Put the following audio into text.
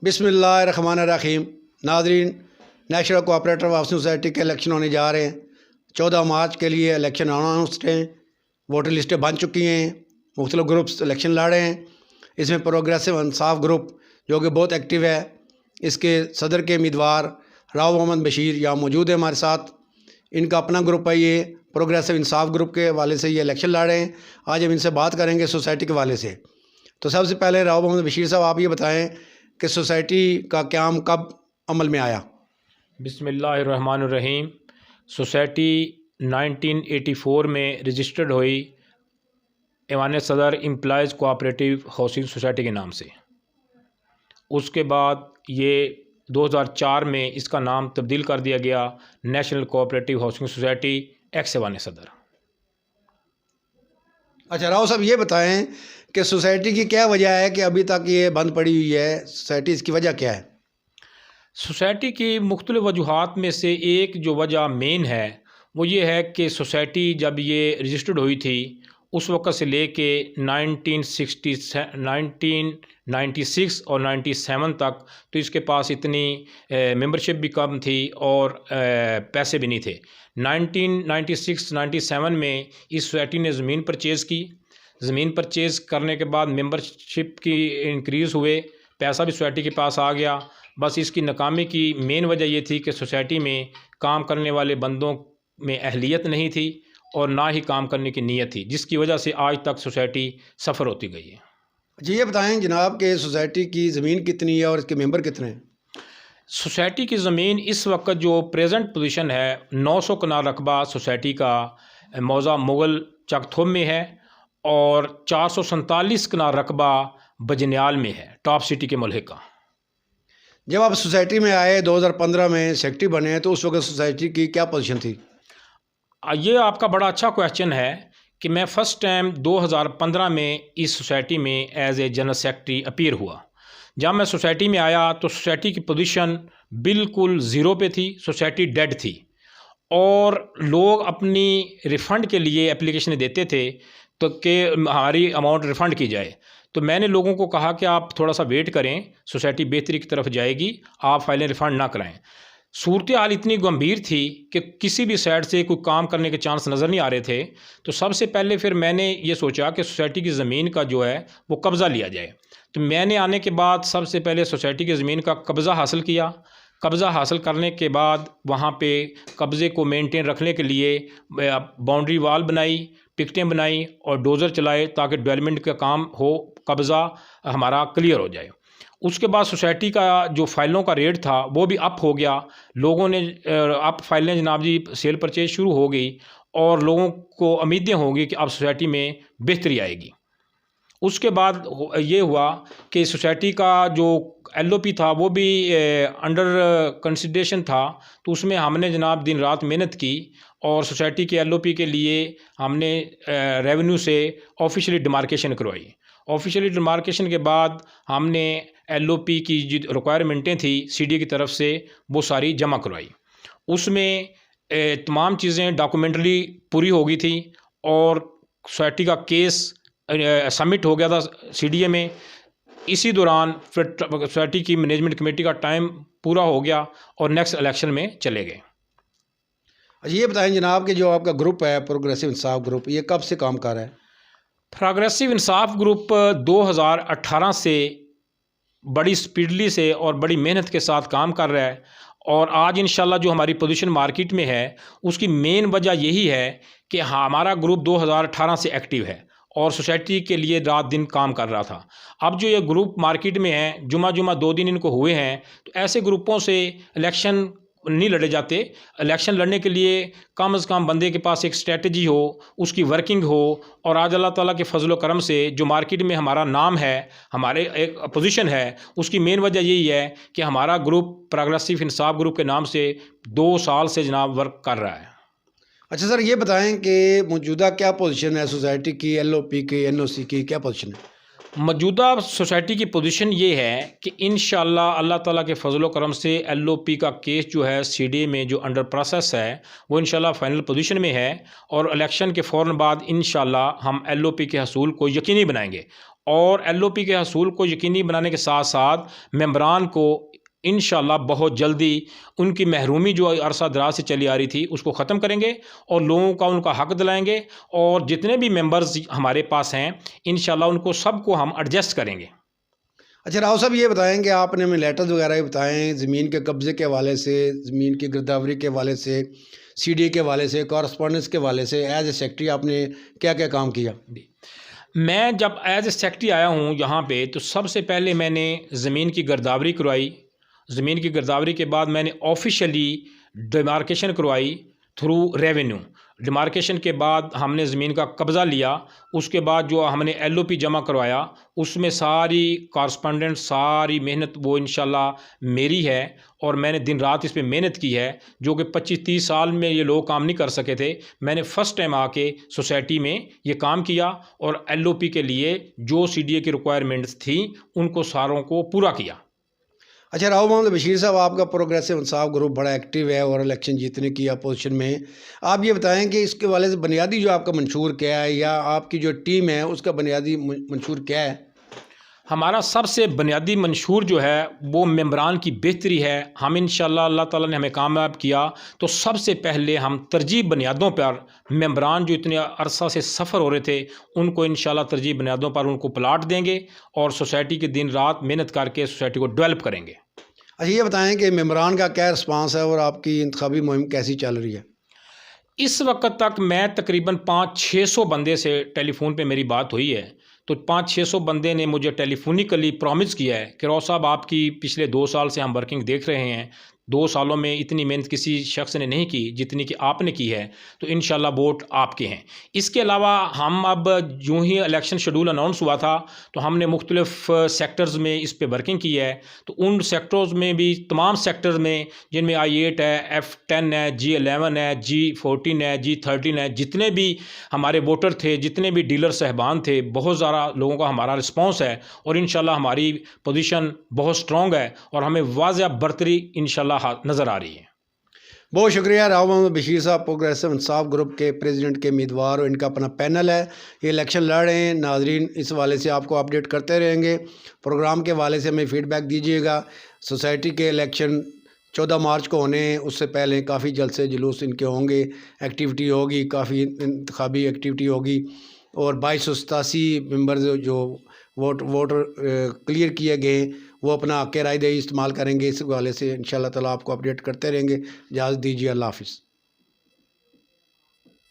بسم اللہ الرحمن الرحیم۔ ناظرین، نیشنل کوآپریٹو ہاؤسنگ سوسائٹی کے الیکشن ہونے جا رہے ہیں۔ 14 مارچ کے لیے الیکشن اناؤنسڈ ہیں، ووٹر لسٹیں بن چکی ہیں، مختلف گروپس الیکشن لڑ رہے ہیں۔ اس میں پروگریسو انصاف گروپ جو کہ بہت ایکٹیو ہے، اس کے صدر کے امیدوار راؤ محمد بشیر یہاں موجود ہیں ہمارے ساتھ۔ ان کا اپنا گروپ ہے، یہ پروگریسو انصاف گروپ کے حوالے سے یہ الیکشن لڑ رہے ہیں۔ آج ہم ان سے بات کریں گے سوسائٹی کے حوالے سے۔ تو سب سے پہلے راؤ محمد بشیر صاحب، آپ یہ بتائیں کہ سوسائٹی کا قیام کب عمل میں آیا؟ بسم اللہ الرحمن الرحیم۔ سوسائٹی 1984 میں رجسٹرڈ ہوئی ایوان صدر امپلائیز کوآپریٹو ہاؤسنگ سوسائٹی کے نام سے۔ اس کے بعد یہ 2004 میں اس کا نام تبدیل کر دیا گیا national cooperative housing society x ایوان صدر۔ اچھا راؤ صاحب، یہ بتائیں کہ سوسائٹی کی کیا وجہ ہے کہ ابھی تک یہ بند پڑی ہوئی ہے؟ سوسائٹی اس کی وجہ کیا ہے؟ سوسائٹی کی مختلف وجوہات میں سے ایک جو وجہ مین ہے وہ یہ ہے کہ سوسائٹی جب یہ رجسٹرڈ ہوئی تھی اس وقت سے لے کے 1996 اور 97 تک تو اس کے پاس اتنی ممبرشپ بھی کم تھی اور پیسے بھی نہیں تھے۔ 1996-97 میں اس سوسائٹی نے زمین پرچیز کی۔ زمین پرچیز کرنے کے بعد ممبرشپ کی انکریز ہوئے، پیسہ بھی سوسائٹی کے پاس آ گیا۔ بس اس کی ناکامی کی مین وجہ یہ تھی کہ سوسائٹی میں کام کرنے والے بندوں میں اہلیت نہیں تھی اور نہ ہی کام کرنے کی نیت تھی، جس کی وجہ سے آج تک سوسائٹی سفر ہوتی گئی ہے۔ جی یہ بتائیں جناب کہ سوسائٹی کی زمین کتنی ہے اور اس کے ممبر کتنے ہیں؟ سوسائٹی کی زمین اس وقت جو پریزنٹ پوزیشن ہے 900 کنال رقبہ سوسائٹی کا موضع مغل چک تھوم میں ہے اور 447 کنال رقبہ بجنیال میں ہے، ٹاپ سٹی کے ملحقہ۔ جب آپ سوسائٹی میں آئے 2015 میں سیکرٹری بنے تو اس وقت سوسائٹی کی کیا پوزیشن تھی؟ یہ آپ کا بڑا اچھا کویشچن ہے کہ میں فرسٹ ٹائم 2015 میں اس سوسائٹی میں as a general secretary appear ہوا۔ جب میں سوسائٹی میں آیا تو سوسائٹی کی پوزیشن بالکل زیرو پہ تھی، سوسائٹی ڈیڈ تھی اور لوگ اپنی ریفنڈ کے لیے اپلیکیشنیں دیتے تھے تو کہ ہماری اماؤنٹ ریفنڈ کی جائے۔ تو میں نے لوگوں کو کہا کہ آپ تھوڑا سا ویٹ کریں، سوسائٹی بہتری کی طرف جائے گی، آپ فائلیں ریفنڈ نہ کرائیں۔ صورتحال اتنی گمبھیر تھی کہ کسی بھی سائڈ سے کوئی کام کرنے کے چانس نظر نہیں آ رہے تھے۔ تو سب سے پہلے پھر میں نے یہ سوچا کہ سوسائٹی کی زمین کا جو ہے وہ قبضہ لیا جائے۔ تو میں نے آنے کے بعد سب سے پہلے سوسائٹی کی زمین کا قبضہ حاصل کیا۔ قبضہ حاصل کرنے کے بعد وہاں پہ قبضے کو مینٹین رکھنے کے لیے باؤنڈری وال بنائی، پکٹیں بنائی اور ڈوزر چلائے تاکہ ڈیولپمنٹ کا کام ہو، قبضہ ہمارا کلیئر ہو جائے۔ اس کے بعد سوسائٹی کا جو فائلوں کا ریٹ تھا وہ بھی اپ ہو گیا، لوگوں نے اب فائلیں جناب جی سیل پرچیز شروع ہو گئی اور لوگوں کو امیدیں ہوں گی کہ اب سوسائٹی میں بہتری آئے گی۔ اس کے بعد یہ ہوا کہ سوسائٹی کا جو ایل او پی تھا وہ بھی انڈر کنسیڈریشن تھا، تو اس میں ہم نے جناب دن رات محنت کی اور سوسائٹی کے ایل او پی کے لیے ہم نے ریونیو سے آفیشلی ڈیمارکیشن کروائی۔ آفیشلی ڈیمارکیشن کے بعد ہم نے ایل او پی کی جو ریکوائرمنٹیں تھیں سی ڈی کی طرف سے وہ ساری جمع کروائی۔ اس میں تمام چیزیں ڈاکومنٹری پوری ہو گئی تھی اور سوسائٹی کا کیس سبمٹ ہو گیا تھا سی ڈی اے میں۔ اسی دوران پھر سوسائٹی کی مینجمنٹ کمیٹی کا ٹائم پورا ہو گیا اور نیکسٹ الیکشن میں چلے گئے۔ اچھا یہ بتائیں جناب کہ جو آپ کا گروپ ہے پروگریسو انصاف گروپ، یہ کب سے کام کر رہا ہے؟ پروگریسو انصاف گروپ 2018 سے بڑی سپیڈلی سے اور بڑی محنت کے ساتھ کام کر رہا ہے اور آج انشاءاللہ جو ہماری پوزیشن مارکیٹ میں ہے اس کی مین وجہ یہی ہے کہ ہمارا گروپ 2018 سے ایکٹیو ہے اور سوسائٹی کے لیے رات دن کام کر رہا تھا۔ اب جو یہ گروپ مارکیٹ میں ہے، جمعہ 2 دن ان کو ہوئے ہیں، تو ایسے گروپوں سے الیکشن نہیں لڑے جاتے۔ الیکشن لڑنے کے لیے کم از کم بندے کے پاس ایک اسٹریٹجی ہو، اس کی ورکنگ ہو، اور آج اللہ تعالیٰ کے فضل و کرم سے جو مارکیٹ میں ہمارا نام ہے، ہمارے ایک پوزیشن ہے، اس کی مین وجہ یہی ہے کہ ہمارا گروپ پروگریسو انصاف گروپ کے نام سے 2 سال سے جناب ورک کر رہا ہے۔ اچھا سر، یہ بتائیں کہ موجودہ کیا پوزیشن ہے سوسائٹی کی، ایل او پی کی، این او سی کی کیا پوزیشن ہے؟ موجودہ سوسائٹی کی پوزیشن یہ ہے کہ انشاءاللہ اللہ تعالیٰ کے فضل و کرم سے ایل او پی کا کیس جو ہے سی ڈی اے میں جو انڈر پروسیس ہے وہ انشاءاللہ فائنل پوزیشن میں ہے، اور الیکشن کے فوراً بعد انشاءاللہ ہم ایل او پی کے حصول کو یقینی بنائیں گے، اور ایل او پی کے حصول کو یقینی بنانے کے ساتھ ساتھ ممبران کو انشاءاللہ بہت جلدی ان کی محرومی جو عرصہ دراز سے چلی آ رہی تھی اس کو ختم کریں گے، اور لوگوں کا ان کا حق دلائیں گے، اور جتنے بھی ممبرز ہمارے پاس ہیں انشاءاللہ ان کو سب کو ہم ایڈجسٹ کریں گے۔ اچھا راؤ صاحب یہ بتائیں کہ آپ نے ہمیں لیٹرز وغیرہ بھی بتائیں، زمین کے قبضے کے حوالے سے، زمین کی گرداوری کے حوالے سے، سی ڈی اے کے حوالے سے، کورسپونڈنس کے حوالے سے، ایز اے سیکٹری آپ نے کیا کیا کام کیا؟ میں جب ایز اے سیکٹری آیا ہوں یہاں پہ تو سب سے پہلے میں نے زمین کی گرداوری کروائی، زمین کی گرداوری کے بعد میں نے آفیشلی ڈیمارکیشن کروائی تھرو ریونیو، ڈیمارکیشن کے بعد ہم نے زمین کا قبضہ لیا، اس کے بعد جو ہم نے ایل او پی جمع کروایا اس میں ساری کارسپونڈنٹ ساری محنت وہ انشاءاللہ میری ہے، اور میں نے دن رات اس پہ محنت کی ہے، جو کہ 25-30 سال میں یہ لوگ کام نہیں کر سکے تھے۔ میں نے فرسٹ ٹائم آ کے سوسائٹی میں یہ کام کیا، اور ایل او پی کے لیے جو سی ڈی اے کی ریکوائرمنٹس تھیں ان کو ساروں کو پورا کیا۔ اچھا راؤ محمد بشیر صاحب، آپ کا پروگریسو انصاف گروپ بڑا ایکٹیو ہے اور الیکشن جیتنے کی اپوزیشن میں، آپ یہ بتائیں کہ اس کے حوالے سے بنیادی جو آپ کا منشور کیا ہے، یا آپ کی جو ٹیم ہے اس کا بنیادی منشور کیا ہے؟ ہمارا سب سے بنیادی منشور جو ہے وہ ممبران کی بہتری ہے۔ ہم انشاءاللہ اللہ تعالیٰ نے ہمیں کامیاب کیا تو سب سے پہلے ہم ترجیح بنیادوں پر ممبران جو اتنے عرصہ سے سفر ہو رہے تھے ان کو انشاءاللہ ترجیح بنیادوں پر ان کو پلاٹ دیں گے، اور سوسائٹی کے دن رات محنت کر کے سوسائٹی کو ڈیولپ کریں گے۔ اچھا یہ بتائیں کہ ممبران کا کیا رسپانس ہے اور آپ کی انتخابی مہم کیسی چل رہی ہے؟ اس وقت تک میں تقریباً 500-600 بندے سے ٹیلی فون پہ میری بات ہوئی ہے، تو 500-600 بندے نے مجھے ٹیلی فونیکلی پرومس کیا ہے کہ راؤ صاحب آپ کی پچھلے 2 سال سے ہم ورکنگ دیکھ رہے ہیں، 2 سالوں میں اتنی محنت کسی شخص نے نہیں کی جتنی کہ آپ نے کی ہے، تو انشاءاللہ ووٹ آپ کے ہیں۔ اس کے علاوہ ہم اب جو ہی الیکشن شیڈول اناؤنس ہوا تھا تو ہم نے مختلف سیکٹرز میں اس پہ ورکنگ کی ہے، تو ان سیکٹرز میں بھی تمام سیکٹرز میں جن میں I8 ہے، F10 ہے، G11 ہے، G14 ہے، G13 ہے، جتنے بھی ہمارے ووٹر تھے، جتنے بھی ڈیلر صاحبان تھے، بہت زیادہ لوگوں کا ہمارا رسپانس ہے، اور انشاءاللہ ہماری پوزیشن بہت سٹرونگ ہے اور ہمیں واضح برتری انشاءاللہ نظر آ رہی ہے۔ بہت شکریہ راؤ محمد بشیر صاحب، پروگریسو انصاف گروپ کے پریزیڈنٹ کے امیدوار، اور ان کا اپنا پینل ہے، یہ الیکشن لڑ رہے ہیں۔ ناظرین اس حوالے سے آپ کو اپڈیٹ کرتے رہیں گے، پروگرام کے حوالے سے ہمیں فیڈ بیک دیجیے گا۔ سوسائٹی کے الیکشن 14 مارچ کو ہونے ہیں، اس سے پہلے کافی جلسے جلوس ان کے ہوں گے، ایکٹیویٹی ہوگی، کافی انتخابی ایکٹیویٹی ہوگی، اور 2287 ممبرز جو ووٹر کلیئر کیے گئے وہ اپنا حق رائے دہی استعمال کریں گے۔ اس حوالے سے انشاءاللہ تعالیٰ آپ کو اپڈیٹ کرتے رہیں گے۔ اجازت دیجیے، اللہ حافظ۔